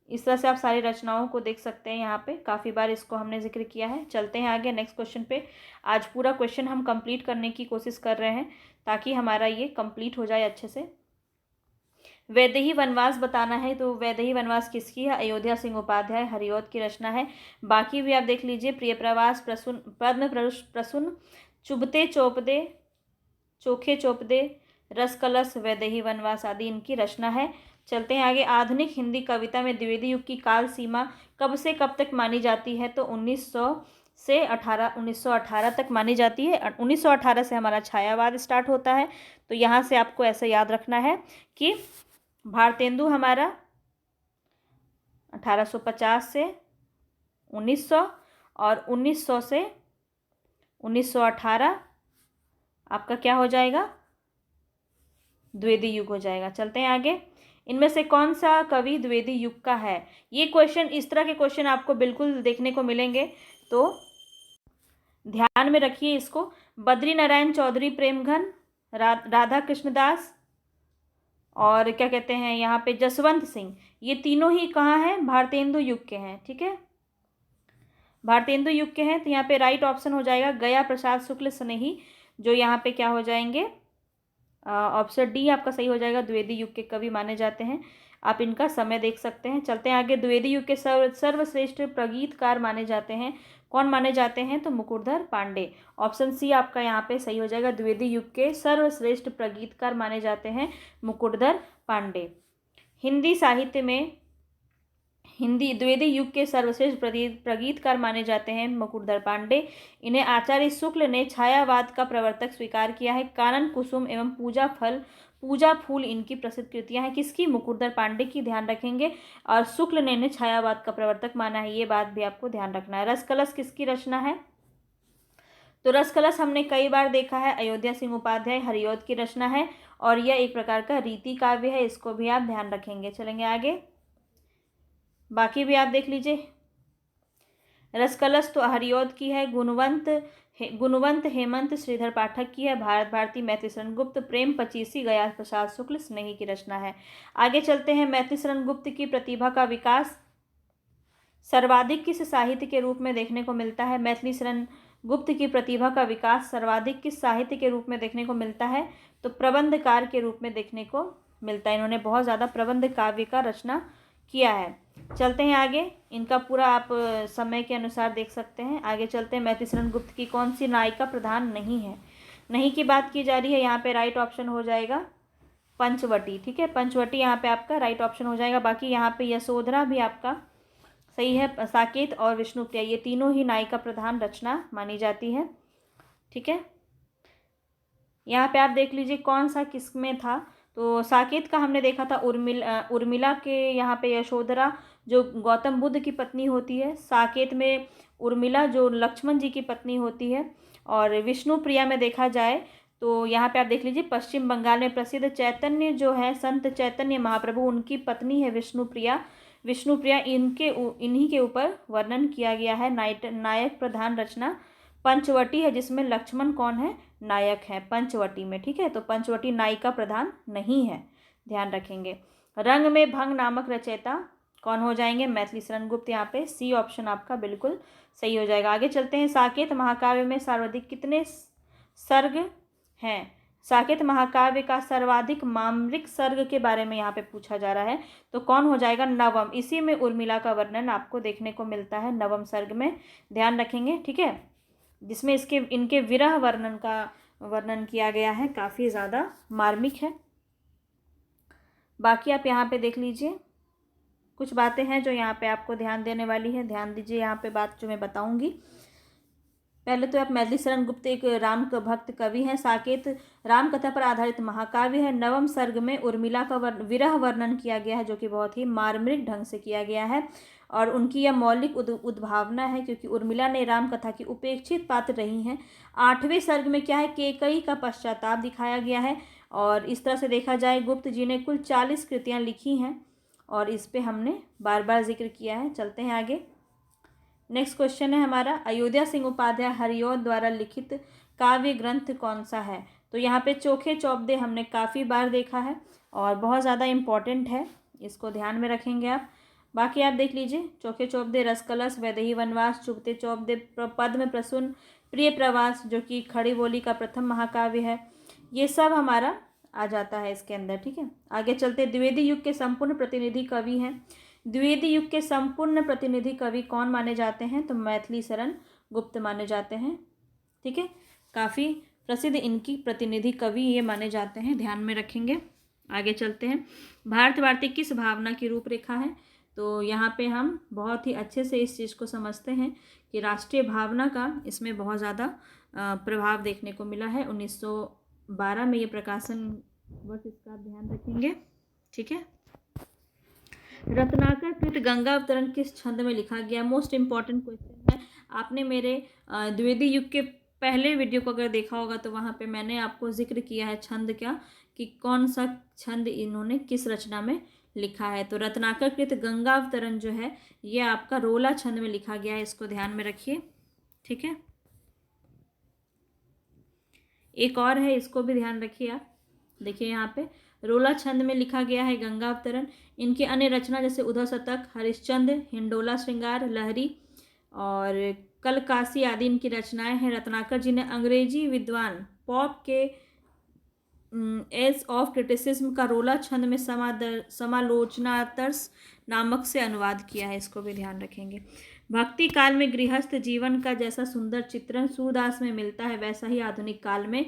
इस तरह से आप सारी रचनाओं को देख सकते हैं, यहाँ पे काफ़ी बार इसको हमने जिक्र किया है। चलते हैं आगे नेक्स्ट क्वेश्चन पे। आज पूरा क्वेश्चन हम कंप्लीट करने की कोशिश कर रहे हैं ताकि हमारा ये कंप्लीट हो जाए अच्छे से। वैदेही वनवास बताना है, तो वैदेही वनवास किसकी है, अयोध्या सिंह उपाध्याय हरिऔध की रचना है। बाकी भी आप देख लीजिए, प्रिय प्रवास, प्रसून, पद्म प्रसून, चुभते चोपदे, चोखे चोपदे, रस कलश, वैदेही वनवास आदि इनकी रचना है। चलते हैं आगे। आधुनिक हिंदी कविता में द्विवेदी युग की काल सीमा कब से कब तक मानी जाती है, तो 1918 तक मानी जाती है। 1918 से हमारा छायावाद स्टार्ट होता है। तो यहाँ से आपको ऐसा याद रखना है कि भारतेंदु हमारा 1850 से 1900 और 1900 से 1918 आपका क्या हो जाएगा, द्विवेदी युग हो जाएगा। चलते हैं आगे। इनमें से कौन सा कवि द्विवेदी युग का है, ये क्वेश्चन, इस तरह के क्वेश्चन आपको बिल्कुल देखने को मिलेंगे, तो ध्यान में रखिए इसको। बद्री नारायण चौधरी प्रेमघन, राधा कृष्णदास और क्या कहते हैं यहाँ पे जसवंत सिंह, ये तीनों ही कहाँ हैं, भारतेंदु युग के हैं। ठीक है, भारतेंदु युग के हैं। तो यहाँ पे राइट ऑप्शन हो जाएगा गया प्रसाद शुक्ल स्नेही, जो यहाँ पे क्या हो जाएंगे, ऑप्शन डी आपका सही हो जाएगा। द्विवेदी युग के कवि माने जाते हैं। आप इनका समय देख सकते हैं। चलते हैं आगे। द्विवेदी युग के सर्वश्रेष्ठ प्रगीतकार माने जाते हैं, कौन माने जाते हैं, तो मुकुटधर पांडे। ऑप्शन सी आपका यहाँ पे सही हो जाएगा। द्विवेदी युग के सर्वश्रेष्ठ प्रगीतकार माने जाते हैं मुकुटधर पांडे। हिंदी साहित्य में द्विवेदी युग के सर्वश्रेष्ठ प्रगीतकार माने जाते हैं मुकुटधर पांडे। इन्हें आचार्य शुक्ल ने छायावाद का प्रवर्तक स्वीकार किया है। कानन कुसुम एवं पूजा फूल इनकी प्रसिद्ध कृतियां हैं, किसकी, मुकुटधर पांडे की, ध्यान रखेंगे। और शुक्ल ने इन्हें छायावाद का प्रवर्तक माना है, ये बात भी आपको ध्यान रखना है। रसकलश किसकी रचना है, तो रसकलश हमने कई बार देखा है, अयोध्या सिंह उपाध्याय हरिऔध की रचना है और यह एक प्रकार का रीति काव्य है, इसको भी आप ध्यान रखेंगे। चलेंगे आगे, बाकी भी आप देख लीजिए। रसकलश तो हरिऔध की है, गुणवंत हेमंत श्रीधर पाठक की है, भारत भारती मैथिली शरण गुप्त, प्रेम पचीसी गया प्रसाद शुक्ल स्नेही की रचना है। आगे चलते हैं। मैथिली शरण गुप्त की प्रतिभा का विकास सर्वाधिक किस साहित्य के रूप में देखने को मिलता है, मैथिली शरण गुप्त की प्रतिभा का विकास सर्वाधिक किस साहित्य के रूप में देखने को मिलता है, तो प्रबंधकार के रूप में देखने को मिलता है। इन्होंने बहुत ज़्यादा प्रबंध काव्य का रचना किया है। चलते हैं आगे। इनका पूरा आप समय के अनुसार देख सकते हैं। आगे चलते हैं। मैथिली शरण गुप्त की कौन सी नायिका प्रधान नहीं है, नहीं की बात की जा रही है, यहाँ पे राइट ऑप्शन हो जाएगा पंचवटी। ठीक है, पंचवटी यहाँ पे आपका राइट ऑप्शन हो जाएगा। बाकी यहाँ पे यशोधरा भी आपका सही है। साकेत और विष्णुप्रिया ये तीनों ही नायिका प्रधान रचना मानी जाती है। ठीक है, यहाँ पे आप देख लीजिए कौन सा किस में था, तो साकेत का हमने देखा था उर्मिला के, यहाँ पे यशोधरा जो गौतम बुद्ध की पत्नी होती है, साकेत में उर्मिला जो लक्ष्मण जी की पत्नी होती है, और विष्णुप्रिया में देखा जाए तो यहाँ पे आप देख लीजिए पश्चिम बंगाल में प्रसिद्ध चैतन्य जो है, संत चैतन्य महाप्रभु, उनकी पत्नी है विष्णुप्रिया, विष्णुप्रिया, इन्हीं के ऊपर वर्णन किया गया है। नायक प्रधान रचना पंचवटी है, जिसमें लक्ष्मण कौन है, नायक है पंचवटी में, ठीक है। तो पंचवटी नायिका प्रधान नहीं है, ध्यान रखेंगे। रंग में भंग नामक रचयिता कौन हो जाएंगे, मैथिली शरण गुप्त। यहाँ पे सी ऑप्शन आपका बिल्कुल सही हो जाएगा। आगे चलते हैं। साकेत महाकाव्य में सर्वाधिक कितने सर्ग हैं। साकेत महाकाव्य का सर्वाधिक मामरिक सर्ग के बारे में यहाँ पे पूछा जा रहा है, तो कौन हो जाएगा, नवम। इसी में उर्मिला का वर्णन आपको देखने को मिलता है नवम सर्ग में, ध्यान रखेंगे, ठीक है, जिसमें इनके विरह वर्णन का वर्णन किया गया है, काफ़ी ज़्यादा मार्मिक है। बाकी आप यहाँ पे देख लीजिए, कुछ बातें हैं जो यहाँ पे आपको ध्यान देने वाली है, ध्यान दीजिए यहाँ पे बात जो मैं बताऊँगी। पहले तो आप मैथिली शरण गुप्त एक राम भक्त कवि हैं। साकेत राम कथा पर आधारित महाकाव्य है। नवम सर्ग में उर्मिला का विरह वर्णन किया गया है, जो कि बहुत ही मार्मिक ढंग से किया गया है, और उनकी यह मौलिक उद्भावना है, क्योंकि उर्मिला ने राम कथा की उपेक्षित पात्र रही हैं। आठवें सर्ग में क्या है, केकई का पश्चाताप दिखाया गया है, और इस तरह से देखा जाए गुप्त जी ने कुल 40 कृतियाँ लिखी हैं, और इस पे हमने बार बार जिक्र किया है। चलते हैं आगे। नेक्स्ट क्वेश्चन है हमारा, अयोध्या सिंह उपाध्याय हरिऔध द्वारा लिखित काव्य ग्रंथ कौन सा है। तो यहाँ पे चोखे चौबदे हमने काफ़ी बार देखा है और बहुत ज़्यादा इम्पॉर्टेंट है, इसको ध्यान में रखेंगे आप। बाकी आप देख लीजिए, चोखे चौबदे, रसकलश, वैदेही वनवास, चुभते चौबदे, पद्म प्रसून, प्रिय प्रवास, जो कि खड़ी बोली का प्रथम महाकाव्य है, ये सब हमारा आ जाता है इसके अंदर, ठीक है। आगे चलते, द्विवेदी युग के संपूर्ण प्रतिनिधि कवि हैं। द्विवेदी युग के संपूर्ण प्रतिनिधि कवि कौन माने जाते हैं, तो मैथिली शरण गुप्त माने जाते हैं, ठीक है। काफ़ी प्रसिद्ध इनकी प्रतिनिधि कवि ये माने जाते हैं, ध्यान में रखेंगे। आगे चलते हैं। भारतवार्ती किस भावना की रूपरेखा है। तो यहाँ पे हम बहुत ही अच्छे से इस चीज़ को समझते हैं कि राष्ट्रीय भावना का इसमें बहुत ज़्यादा प्रभाव देखने को मिला है। 1912 में ये प्रकाशन वर्ष इसका ध्यान रखेंगे, ठीक है। रत्नाकर कृत गंगा अवतरण किस छंद में लिखा गया, मोस्ट इम्पॉर्टेंट क्वेश्चन है। आपने मेरे द्विवेदी युग के पहले वीडियो को अगर देखा होगा तो वहाँ पे मैंने आपको जिक्र किया है छंद क्या, कि कौन सा छंद इन्होंने किस रचना में लिखा है। तो रत्नाकर कृत गंगा अवतरण जो है ये आपका रोला छंद में लिखा गया है, इसको ध्यान में रखिए, ठीक है। एक और है, इसको भी ध्यान रखिए आप। देखिए यहाँ पे रोला छंद में लिखा गया है गंगा अवतरण। इनके अन्य रचना जैसे उधर शतक, हरिश्चंद्र, हिंडोला श्रृंगार, लहरी और कलकासी आदि इनकी रचनाएं हैं। रत्नाकर जी ने अंग्रेजी विद्वान पॉप के एज ऑफ क्रिटिसिज्म का रोला छंद में समालोचनातर्स नामक से अनुवाद किया है, इसको भी ध्यान रखेंगे। भक्ति काल में गृहस्थ जीवन का जैसा सुंदर चित्रण सूरदास में मिलता है, वैसा ही आधुनिक काल में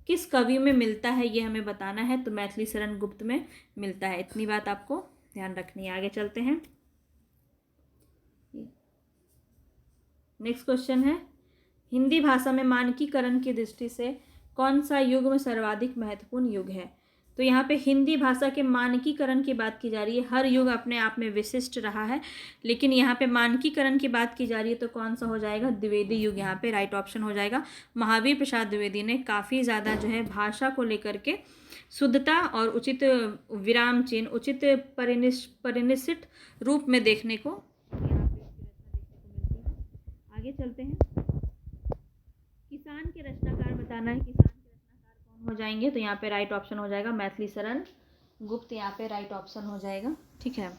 किस कवि में मिलता है, ये हमें बताना है। तो मैथिली शरण गुप्त में मिलता है, इतनी बात आपको ध्यान रखनी है। आगे चलते हैं। नेक्स्ट क्वेश्चन है, हिंदी भाषा में मानकीकरण की दृष्टि से कौन सा युग में सर्वाधिक महत्वपूर्ण युग है। तो यहाँ पे हिंदी भाषा के मानकीकरण की बात की जा रही है। हर युग अपने आप में विशिष्ट रहा है, लेकिन यहाँ पे मानकीकरण की बात की जा रही है, तो कौन सा हो जाएगा, द्विवेदी युग यहाँ पे राइट ऑप्शन हो जाएगा। महावीर प्रसाद द्विवेदी ने काफ़ी ज़्यादा जो है भाषा को लेकर के शुद्धता और उचित विराम चिन्ह, उचित परिनिष्ठित रूप में देखने को यहाँ पे देखने को मिलती है। आगे चलते हैं। किसान के रचनाकार बताना है, किसान के रचनाकार कौन हो जाएंगे। तो यहाँ पे राइट ऑप्शन हो जाएगा मैथिली शरण गुप्त, यहाँ पे राइट ऑप्शन हो जाएगा, ठीक है।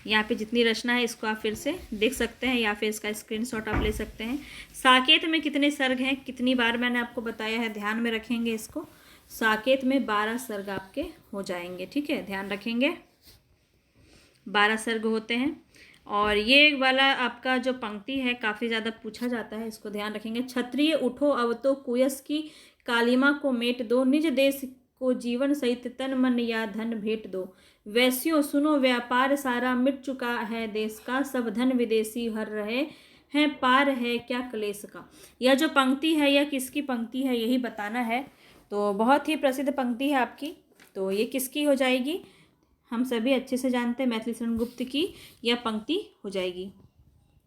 यहाँ पे जितनी रचना है इसको आप फिर से देख सकते हैं या फिर इसका स्क्रीनशॉट आप ले सकते हैं। साकेत में कितने सर्ग हैं, कितनी बार मैंने आपको बताया है, ध्यान में रखेंगे इसको। साकेत में 12 सर्ग आपके हो जाएंगे, ठीक है, ध्यान रखेंगे 12 सर्ग होते हैं। और ये वाला आपका जो पंक्ति है काफ़ी ज़्यादा पूछा जाता है, इसको ध्यान रखेंगे। क्षत्रिय उठो अब तो कुयस की कालिमा को मेट दो, निज देश को जीवन सहित तन मन या धन भेंट दो। वैश्यों सुनो व्यापार सारा मिट चुका है देश का, सब धन विदेशी हर रहे हैं पार है क्या क्लेश का। यह जो पंक्ति है यह किसकी पंक्ति है यही बताना है। तो बहुत ही प्रसिद्ध पंक्ति है आपकी, तो ये किसकी हो जाएगी, हम सभी अच्छे से जानते हैं मैथिली शरण गुप्त की यह पंक्ति हो जाएगी।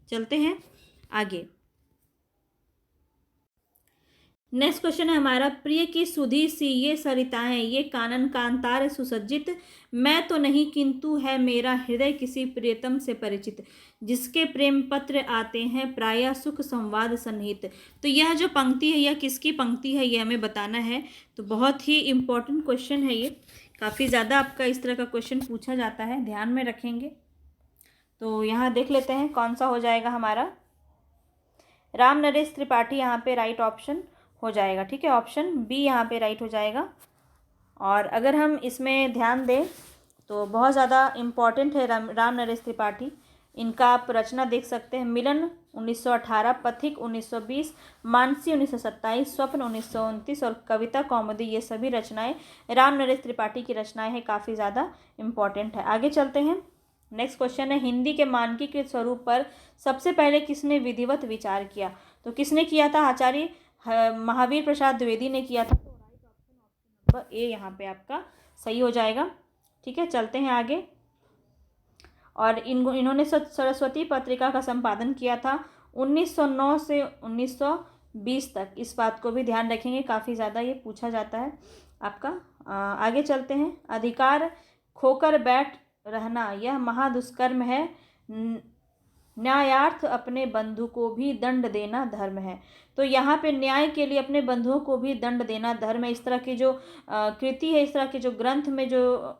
चलते हैं आगे। नेक्स्ट क्वेश्चन है हमारा, प्रिय की सुधी सी ये सरिताएं, ये कानन कांतार सुसज्जित, मैं तो नहीं किंतु है मेरा हृदय किसी प्रियतम से परिचित, जिसके प्रेम पत्र आते हैं प्रायः सुख संवाद सन्निहित। तो यह जो पंक्ति है यह किसकी पंक्ति है ये हमें बताना है। तो बहुत ही इम्पोर्टेंट क्वेश्चन है ये, काफ़ी ज़्यादा आपका इस तरह का क्वेश्चन पूछा जाता है, ध्यान में रखेंगे। तो यहाँ देख लेते हैं कौन सा हो जाएगा हमारा। राम नरेश त्रिपाठी यहाँ पे राइट ऑप्शन हो जाएगा। ठीक है, ऑप्शन बी यहाँ पे राइट हो जाएगा। और अगर हम इसमें ध्यान दें तो बहुत ज़्यादा इम्पॉर्टेंट है राम नरेश त्रिपाठी। इनका आप रचना देख सकते हैं, मिलन 1918, पथिक 1920, मानसी 1927, स्वप्न 1929 और कविता कौमुदी, ये सभी रचनाएं राम नरेश त्रिपाठी की रचनाएं हैं, काफ़ी ज़्यादा इम्पॉर्टेंट है। आगे चलते हैं। नेक्स्ट क्वेश्चन है, हिंदी के मानकीकृत स्वरूप पर सबसे पहले किसने विधिवत विचार किया? तो किसने किया था? आचार्य महावीर प्रसाद द्विवेदी ने किया था। तो राइट ऑप्शन नंबर ए यहाँ पे आपका सही हो जाएगा। ठीक है, चलते हैं आगे। और इन्होंने सरस्वती पत्रिका का संपादन किया था 1909 से 1920 तक। इस बात को भी ध्यान रखेंगे, काफ़ी ज़्यादा ये पूछा जाता है आपका। आगे चलते हैं। अधिकार खोकर बैठ रहना यह महादुष्कर्म है, न्यायार्थ अपने बंधु को भी दंड देना धर्म है। तो यहाँ पे न्याय के लिए अपने बंधुओं को भी दंड देना धर्म है। इस तरह की जो कृति है, इस तरह के जो ग्रंथ में जो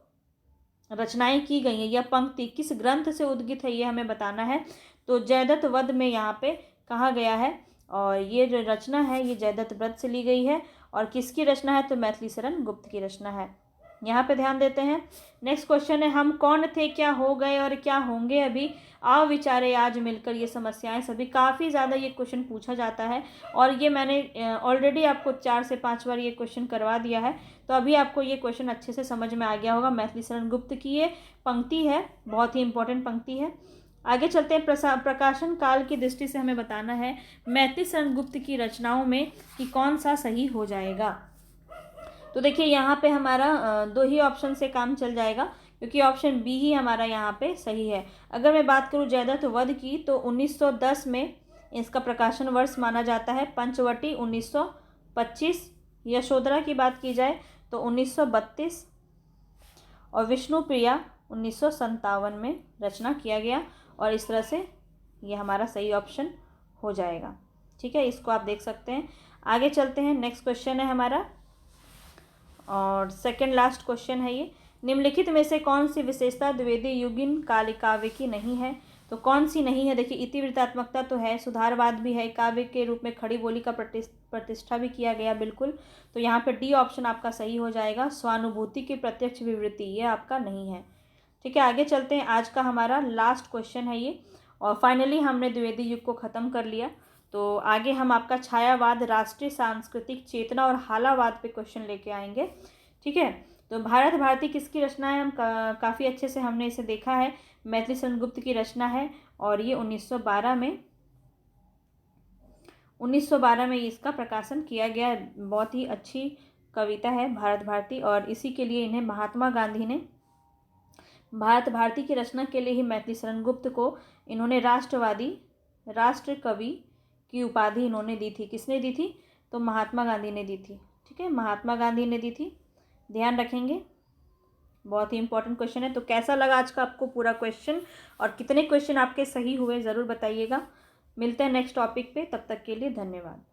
रचनाएं की गई हैं, यह पंक्ति किस ग्रंथ से उद्गित है ये हमें बताना है। तो जयदत्त वध में यहाँ पे कहा गया है, और ये जो रचना है ये जयदत्त व्रत से ली गई है। और किसकी रचना है? तो मैथिली शरण गुप्त की रचना है। यहाँ पे ध्यान देते हैं। नेक्स्ट क्वेश्चन है, हम कौन थे, क्या हो गए और क्या होंगे अभी, आओ विचारे आज मिलकर ये समस्याएं सभी। काफ़ी ज़्यादा ये क्वेश्चन पूछा जाता है, और ये मैंने ऑलरेडी आपको 4 से 5 बार ये क्वेश्चन करवा दिया है। तो अभी आपको ये क्वेश्चन अच्छे से समझ में आ गया होगा। मैथिली शरण गुप्त की ये पंक्ति है, बहुत ही इंपॉर्टेंट पंक्ति है। आगे चलते हैं। प्रकाशन काल की दृष्टि से हमें बताना है मैथिली शरण गुप्त की रचनाओं में कि कौन सा सही हो जाएगा। तो देखिए यहाँ पे हमारा 2 ही ऑप्शन से काम चल जाएगा, क्योंकि ऑप्शन बी ही हमारा यहाँ पे सही है। अगर मैं बात करूँ जयदत्त वध की, तो 1910 में इसका प्रकाशन वर्ष माना जाता है। पंचवटी 1925, यशोधरा की बात की जाए तो 1932, और विष्णुप्रिया 1957 में रचना किया गया। और इस तरह से ये हमारा सही ऑप्शन हो जाएगा। ठीक है, इसको आप देख सकते हैं। आगे चलते हैं। नेक्स्ट क्वेश्चन है हमारा, और सेकंड लास्ट क्वेश्चन है ये, निम्नलिखित में से कौन सी विशेषता द्विवेदी युगीन काव्य की नहीं है? तो कौन सी नहीं है? देखिए, इतिवृत्तात्मकता तो है, सुधारवाद भी है, काव्य के रूप में खड़ी बोली का प्रतिष्ठा भी किया गया, बिल्कुल। तो यहाँ पे डी ऑप्शन आपका सही हो जाएगा। स्वानुभूति की प्रत्यक्ष विवृत्ति, ये आपका नहीं है। ठीक है, आगे चलते हैं। आज का हमारा लास्ट क्वेश्चन है ये, और फाइनली हमने द्विवेदी युग को ख़त्म कर लिया। तो आगे हम आपका छायावाद, राष्ट्रीय सांस्कृतिक चेतना और हालावाद पे क्वेश्चन लेके आएंगे। ठीक है, तो भारत भारती किसकी रचना है? हम काफ़ी अच्छे से हमने इसे देखा है, मैथिली शरण गुप्त की रचना है, और ये 1912 में इसका प्रकाशन किया गया है। बहुत ही अच्छी कविता है भारत भारती, और इसी के लिए इन्हें महात्मा गांधी ने भारत भारती की रचना के लिए ही मैथिली शरण गुप्त को इन्होंने राष्ट्रवादी, राष्ट्र कवि की उपाधि इन्होंने दी थी। किसने दी थी? तो महात्मा गांधी ने दी थी। ठीक है, महात्मा गांधी ने दी थी, ध्यान रखेंगे। बहुत ही इंपॉर्टेंट क्वेश्चन है। तो कैसा लगा आज का आपको पूरा क्वेश्चन, और कितने क्वेश्चन आपके सही हुए ज़रूर बताइएगा। मिलते हैं नेक्स्ट टॉपिक पे, तब तक के लिए धन्यवाद।